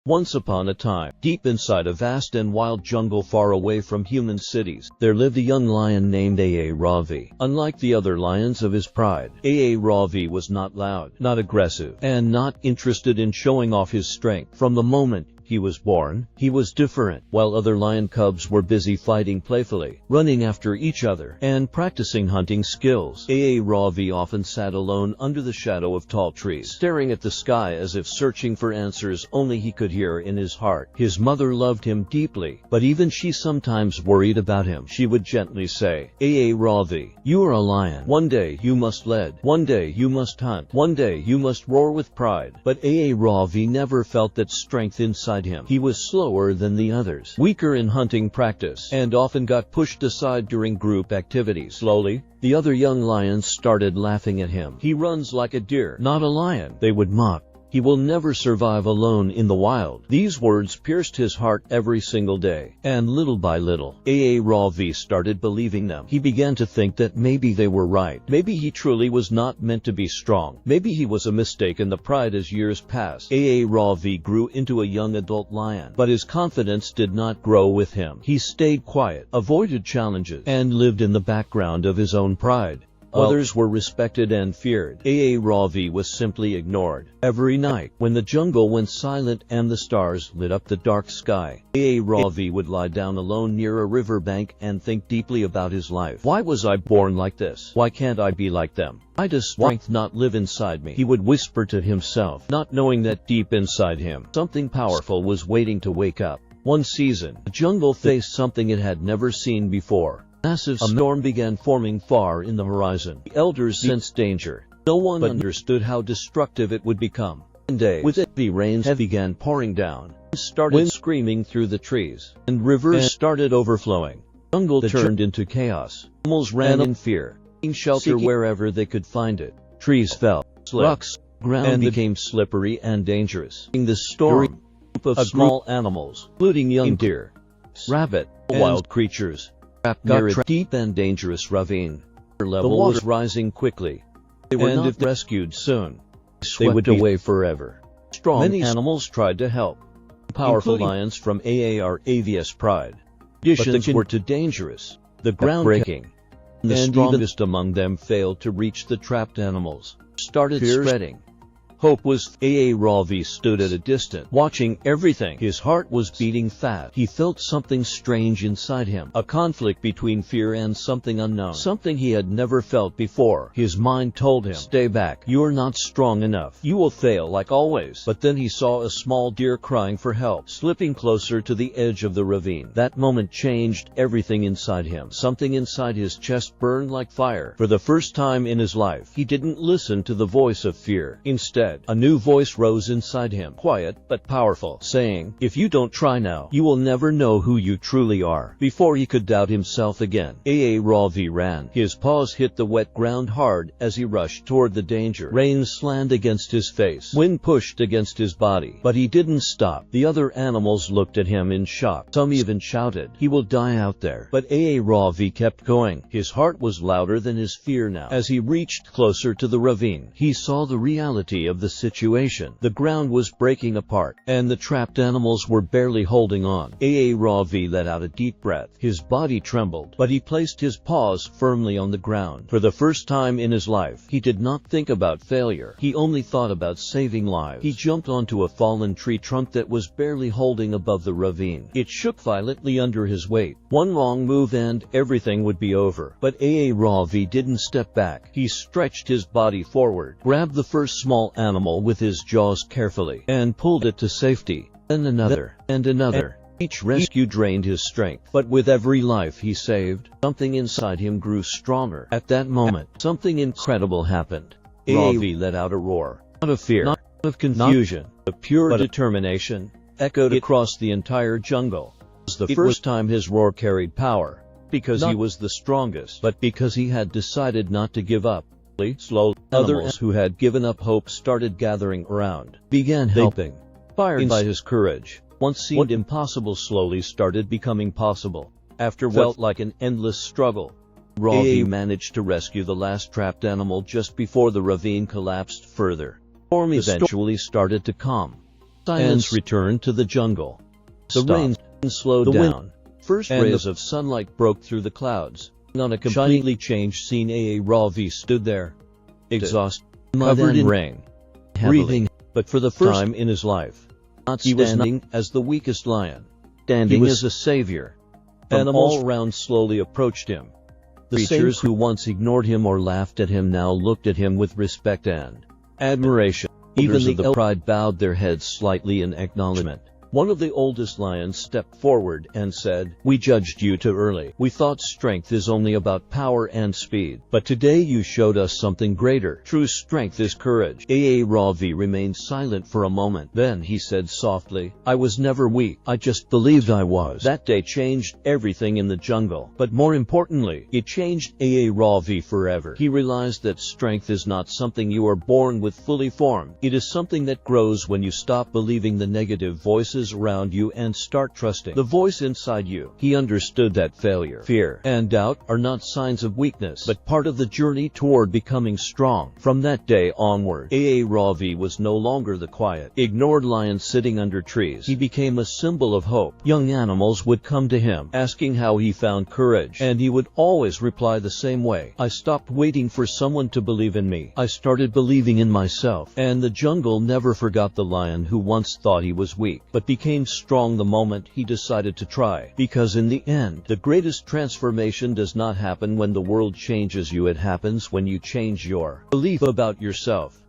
Once upon a time, deep inside a vast and wild jungle far away from human cities, there lived a young lion named Aarav. Unlike the other lions of his pride, Aarav was not loud, not aggressive, and not interested in showing off his strength. From the moment he was born, he was different. While other lion cubs were busy fighting playfully, running after each other, and practicing hunting skills, Aarav often sat alone under the shadow of tall trees, staring at the sky as if searching for answers only he could hear in his heart. His mother loved him deeply, but even she sometimes worried about him. She would gently say, "Aarav, you are a lion. One day you must lead. One day you must hunt. One day you must roar with pride." But Aarav never felt that strength inside him. He was slower than the others, weaker in hunting practice, and often got pushed aside during group activities. Slowly, the other young lions started laughing at him. "He runs like a deer, not a lion," they would mock. "He will never survive alone in the wild." These words pierced his heart every single day, and little by little, Aarav started believing them. He began to think that maybe they were right. Maybe he truly was not meant to be strong. Maybe he was a mistake in the pride. As years passed, Aarav grew into a young adult lion, but his confidence did not grow with him. He stayed quiet, avoided challenges, and lived in the background of his own pride. Others were respected and feared. Aarav was simply ignored. Every night, when the jungle went silent and the stars lit up the dark sky, Aarav would lie down alone near a riverbank and think deeply about his life. "Why was I born like this? Why can't I be like them? Why does strength not live inside me?" He would whisper to himself, not knowing that deep inside him, something powerful was waiting to wake up. One season, the jungle faced something it had never seen before. A storm began forming far in the horizon. The elders sensed danger. No one understood how destructive it would become. One day, with heavy rains began pouring down, started screaming through the trees, and rivers started overflowing. The jungle turned into chaos. Animals ran in fear, seeking shelter wherever they could find it. Trees fell, rocks, ground became slippery and dangerous. In the storm, a group of small animals, including young deer, rabbit, wild creatures, got a deep and dangerous ravine. The level was rising quickly. They were not if rescued soon, they would be away forever. Many animals tried to help, powerful lions from Aarav's pride. Conditions were too dangerous, the ground breaking, and the strongest among them failed to reach the trapped animals. Started spreading. Hope was. Aarav stood at a distance, watching everything. His heart was beating fast. He felt something strange inside him, a conflict between fear and something unknown, something he had never felt before. His mind told him, "Stay back. You're not strong enough. You will fail like always." But then he saw a small deer crying for help, slipping closer to the edge of the ravine. That moment changed everything inside him. Something inside his chest burned like fire. For the first time in his life, he didn't listen to the voice of fear. Instead, a new voice rose inside him, quiet but powerful, saying, "If you don't try now, you will never know who you truly are." Before he could doubt himself again, Aarav ran. His paws hit the wet ground hard as he rushed toward the danger. Rain slammed against his face, wind pushed against his body, but he didn't stop. The other animals looked at him in shock. Some even shouted, "He will die out there." But Aarav kept going. His heart was louder than his fear now. As he reached closer to the ravine, he saw the reality of the situation. The ground was breaking apart, and the trapped animals were barely holding on. Aarav let out a deep breath. His body trembled, but he placed his paws firmly on the ground. For the first time in his life, he did not think about failure. He only thought about saving lives. He jumped onto a fallen tree trunk that was barely holding above the ravine. It shook violently under his weight. One wrong move and everything would be over. But Aarav didn't step back. He stretched his body forward, grabbed the first small animal with his jaws carefully, and pulled it to safety. Then another, and another. Each rescue drained his strength, but with every life he saved, something inside him grew stronger. At that moment, something incredible happened. Aarav let out a roar, not of fear, not of confusion, of pure determination, echoed across the entire jungle. It was the first time his roar carried power, because he was the strongest, but because he had decided not to give up. Slowly, others who had given up hope started gathering around, began helping. Fired by his courage, once seemed impossible slowly started becoming possible. After what felt like an endless struggle, Aarav managed to rescue the last trapped animal just before the ravine collapsed further. The storm eventually started to calm. Silence returned to the jungle. The rain slowed down. First rays of sunlight broke through the clouds. On a completely changed scene, Aarav stood there, exhausted, covered in rain, breathing, but for the first time in his life, he was standing as the weakest lion, standing as a savior. Animals around slowly approached him. The creatures who once ignored him or laughed at him now looked at him with respect and admiration. Even the pride bowed their heads slightly in acknowledgement. One of the oldest lions stepped forward and said, "We judged you too early. We thought strength is only about power and speed. But today you showed us something greater. True strength is courage." Aarav remained silent for a moment. Then he said softly, "I was never weak. I just believed I was." That day changed everything in the jungle. But more importantly, it changed Aarav forever. He realized that strength is not something you are born with fully formed. It is something that grows when you stop believing the negative voices around you and start trusting the voice inside you. He understood that failure, fear, and doubt are not signs of weakness, but part of the journey toward becoming strong. From that day onward, Aarav was no longer the quiet, ignored lion sitting under trees. He became a symbol of hope. Young animals would come to him, asking how he found courage, and he would always reply the same way: "I stopped waiting for someone to believe in me. I started believing in myself." And the jungle never forgot the lion who once thought he was weak, but became strong the moment he decided to try. Because in the end, the greatest transformation does not happen when the world changes you. It happens when you change your belief about yourself.